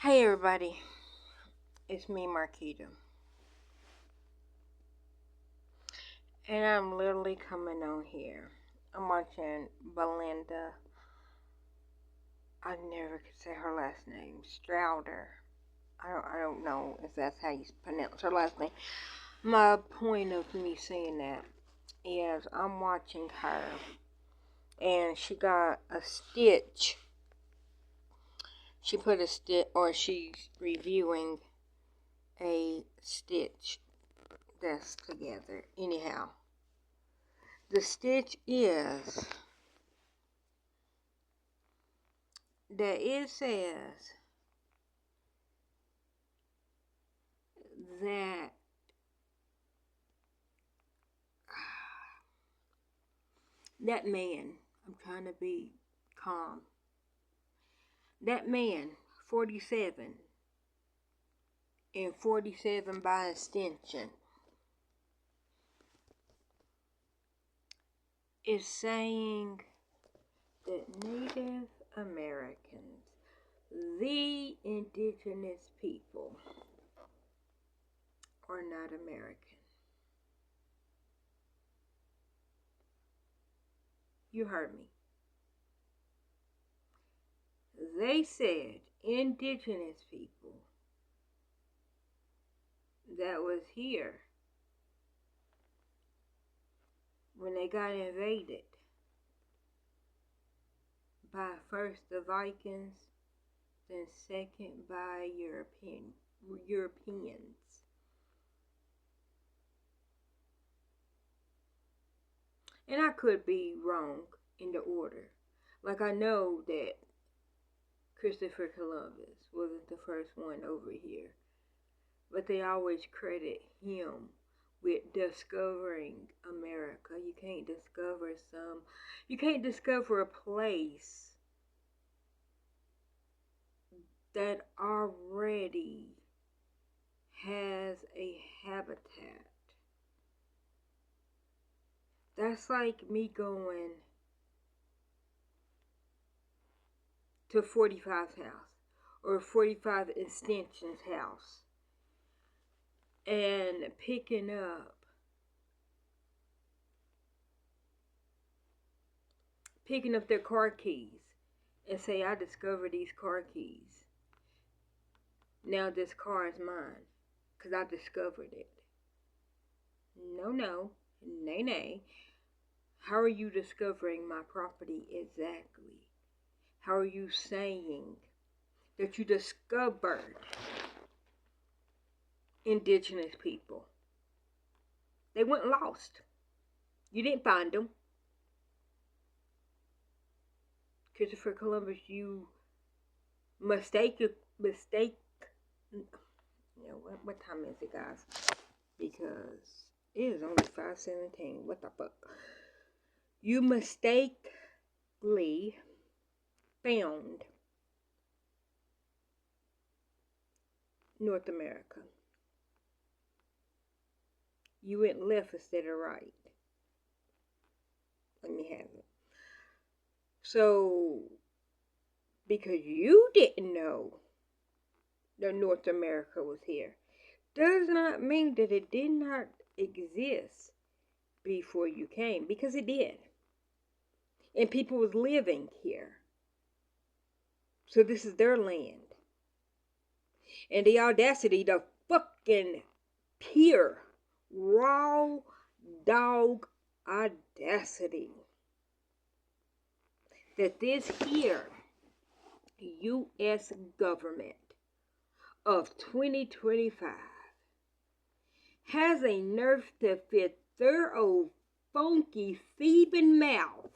Hey everybody, it's me Marquita, and I'm literally coming on here. I'm watching Belinda. I never could say her last name. Strouder. I don't know if that's how you pronounce her last name. My point of me saying that is I'm watching her, and she got a stitch. She put a stitch, or she's reviewing a stitch that's together. Anyhow. The stitch is that it says that that man, I'm trying to be calm, that man, 47, and 47 by extension, is saying that Native Americans, the indigenous people, are not American. You heard me. They said indigenous people that was here when they got invaded by first the Vikings, then second by Europeans. And I could be wrong in the order. Like I know that Christopher Columbus wasn't the first one over here, but they always credit him with discovering America. You can't discover a place that already has a habitat. That's like me going to 45's house or 45 Extension's house and picking up their car keys and say, I discovered these car keys. Now this car is mine because I discovered it. No, nay. How are you discovering my property exactly? How are you saying that you discovered indigenous people? They went lost. You didn't find them. Christopher Columbus, you mistake. What time is it, guys? Because it is only 5:17. What the fuck? You mistakenly found North America. You went left instead of right. Let me have it. So, because you didn't know that North America was here, does not mean that it did not exist before you came, because it did. And people was living here. So this is their land. And the audacity, the fucking pure, raw dog audacity that this here U.S. government of 2025 has a nerve to fit their old funky thieving mouth,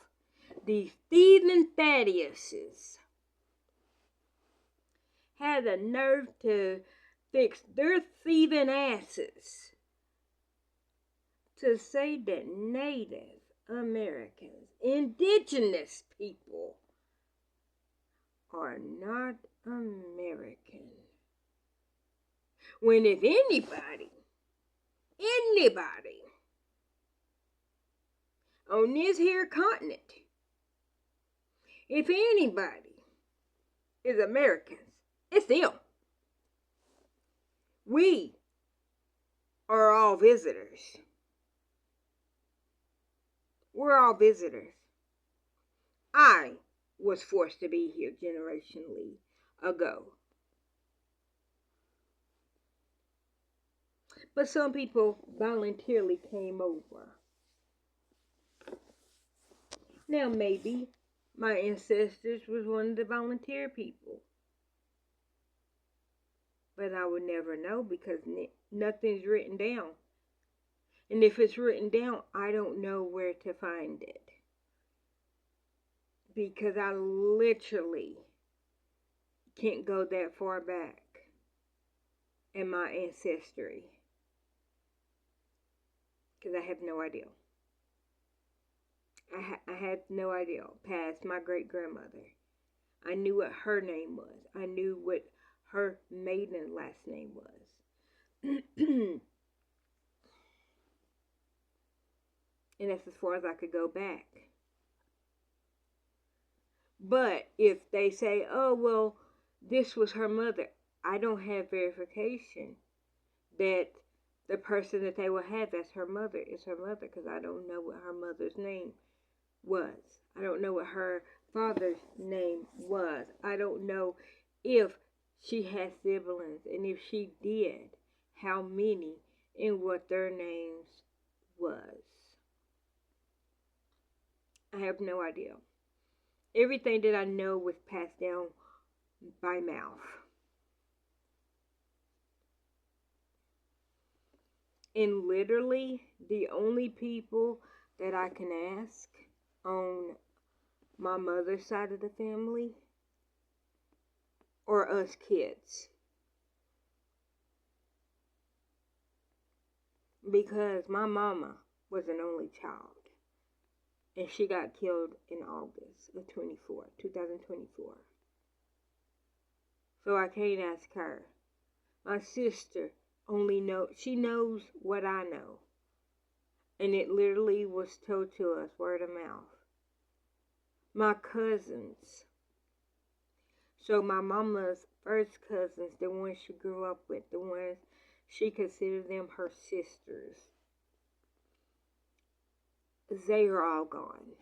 these thieving Thaddeus's, had a nerve to fix their thieving asses to say that Native Americans, indigenous people, are not American. When if anybody on this here continent, if anybody is Americans, it's them. We are all visitors. We're all visitors. I was forced to be here generationally ago. But some people voluntarily came over. Now maybe my ancestors was one of the volunteer people. But I would never know because nothing's written down. And if it's written down, I don't know where to find it. Because I literally can't go that far back in my ancestry. Because I have no idea. I had no idea past my great grandmother. I knew what her name was. I knew what her maiden last name was. And that's as far as I could go back. But if they say, oh, well, this was her mother, I don't have verification that the person that they will have as her mother is her mother because I don't know what her mother's name was. I don't know what her father's name was. I don't know if she had siblings, and if she did, how many and what their names was. I have no idea. Everything that I know was passed down by mouth. And literally, the only people that I can ask on my mother's side of the family are us kids. Because my mama was an only child. And she got killed in August of 2024. So I can't ask her. My sister she knows what I know. And it literally was told to us word of mouth. My cousins. So my mama's first cousins, the ones she grew up with, the ones she considered them her sisters, they are all gone.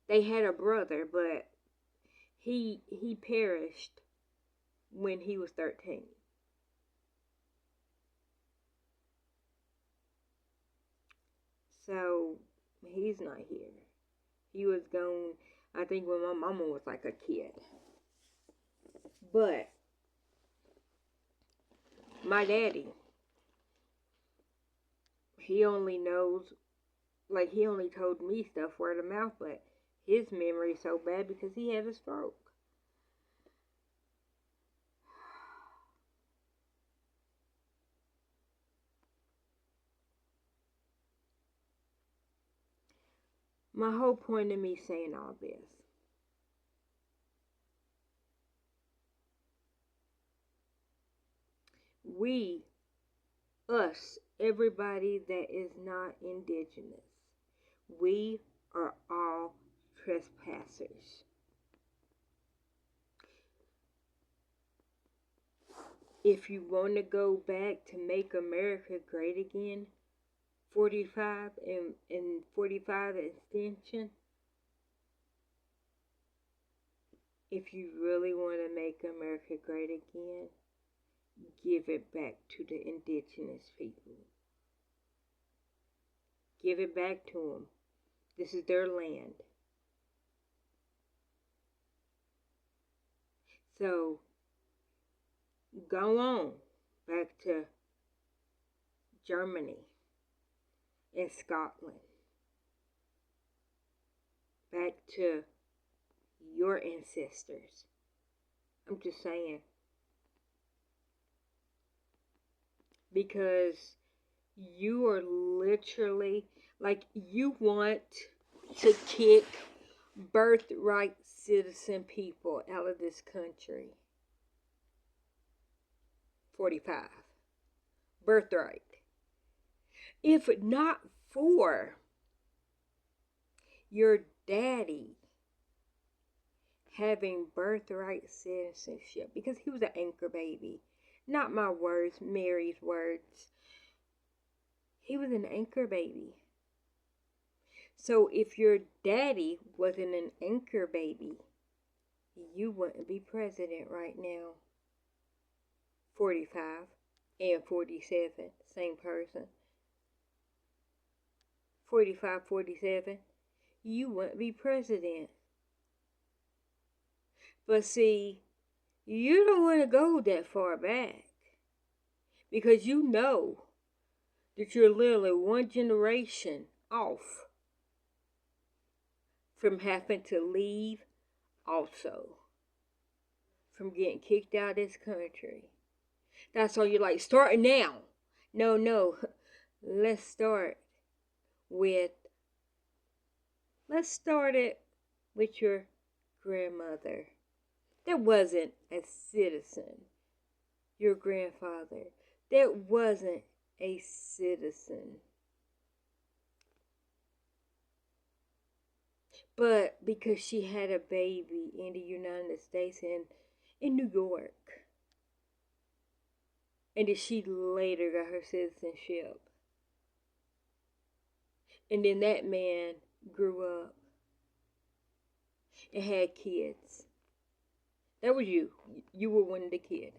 They had a brother, but he perished when he was 13. So he's not here. He was gone, I think, when my mama was like a kid. But my daddy, he only knows, like, he only told me stuff word of mouth, but his memory is so bad because he had a stroke. My whole point of me saying all this, us, everybody that is not indigenous, we are all trespassers. If you want to go back to make America great again, 45 and 45 extension, if you really want to make America great again, give it back to the indigenous people. Give it back to them. This is their land. So, go on back to Germany and Scotland. Back to your ancestors. I'm just saying. Because you are literally, like, you want to kick birthright citizen people out of this country. 45. Birthright. If not for your daddy having birthright citizenship because he was an anchor baby. Not my words, Mary's words. He was an anchor baby. So if your daddy wasn't an anchor baby, you wouldn't be president right now. 45 and 47, same person. 45, 47, you wouldn't be president. But see, you don't want to go that far back because you know that you're literally one generation off from having to leave, also from getting kicked out of this country. That's all you're like, starting now. No, let's start it with your grandmother. That wasn't a citizen. Your grandfather, that wasn't a citizen. But because she had a baby in the United States and in New York, and then she later got her citizenship. And then that man grew up and had kids. That was you. You were one of the kids.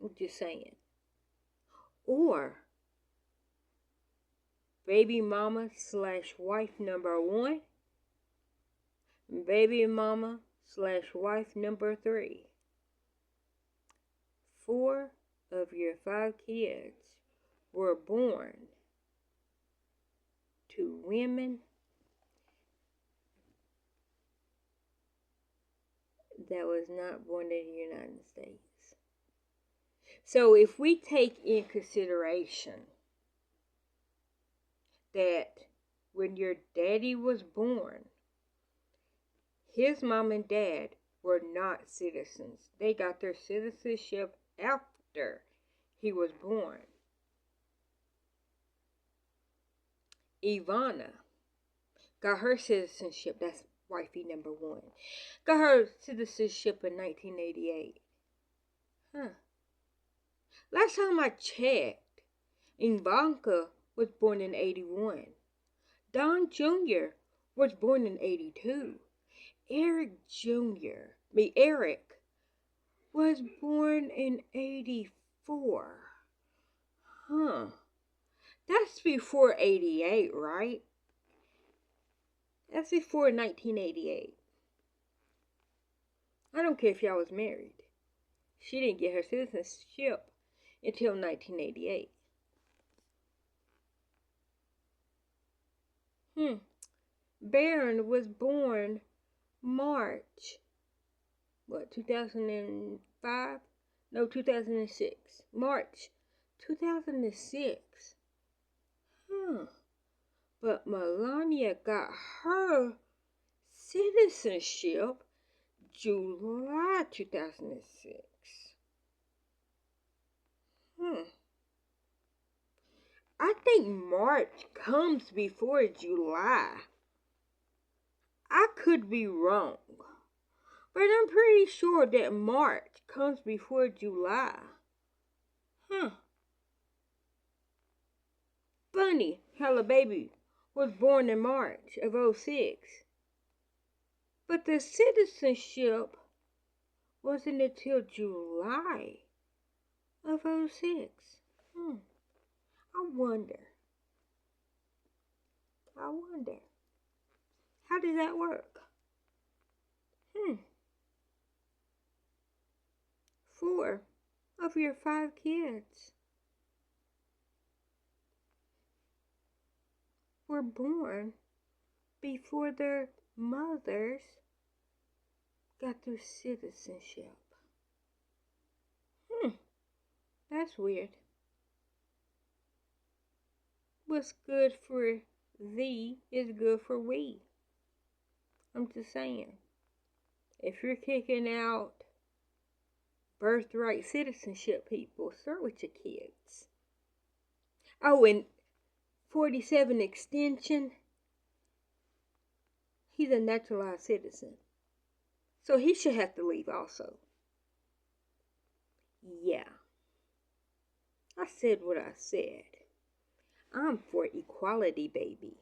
I'm just saying. Or baby mama / wife number 1, baby mama / wife number 3. 4 of your 5 kids were born to women that was not born in the United States. So if we take in consideration that when your daddy was born, his mom and dad were not citizens. They got their citizenship after he was born. Ivana got her citizenship, that's wifey number 1. Got her citizenship in 1988. Last time I checked, Ivanka was born in 81. Don Jr. was born in 82. Eric was born in 84. That's before 88, right? That's before 1988. I don't care if y'all was married. She didn't get her citizenship until 1988. Barron was born March, 2005? No, 2006. March 2006. But Melania got her citizenship July 2006. I think March comes before July. I could be wrong, but I'm pretty sure that March comes before July. Funny how the baby was born in March of 06, but the citizenship wasn't until July of 06. I wonder. How does that work? 4 of your 5 kids were born before their mothers got their citizenship. That's weird. What's good for thee is good for we. I'm just saying. If you're kicking out birthright citizenship people, start with your kids. Oh, and 47 extension. He's a naturalized citizen. So he should have to leave also. Yeah. I said what I said. I'm for equality, baby.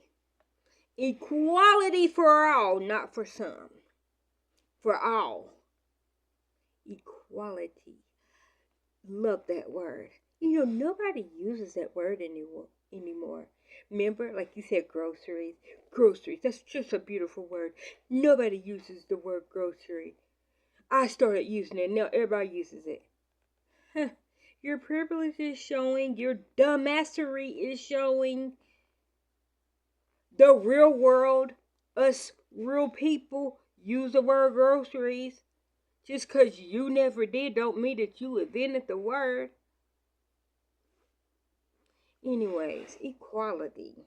Equality for all, not for some. For all. Equality. Love that word. Nobody uses that word anymore. Remember, like you said, groceries. Groceries. That's just a beautiful word. Nobody uses the word grocery. I started using it. Now everybody uses it. Your privilege is showing. Your dumbassery is showing. The real world, us real people, use the word groceries. Just because you never did don't mean that you invented the word. Anyways, equality.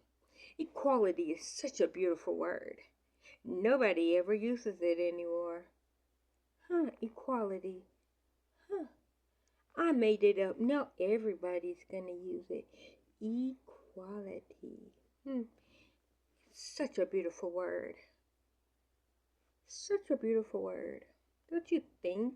Equality is such a beautiful word. Nobody ever uses it anymore. Equality. I made it up. Now everybody's gonna use it. Equality. Such a beautiful word. Such a beautiful word. Don't you think?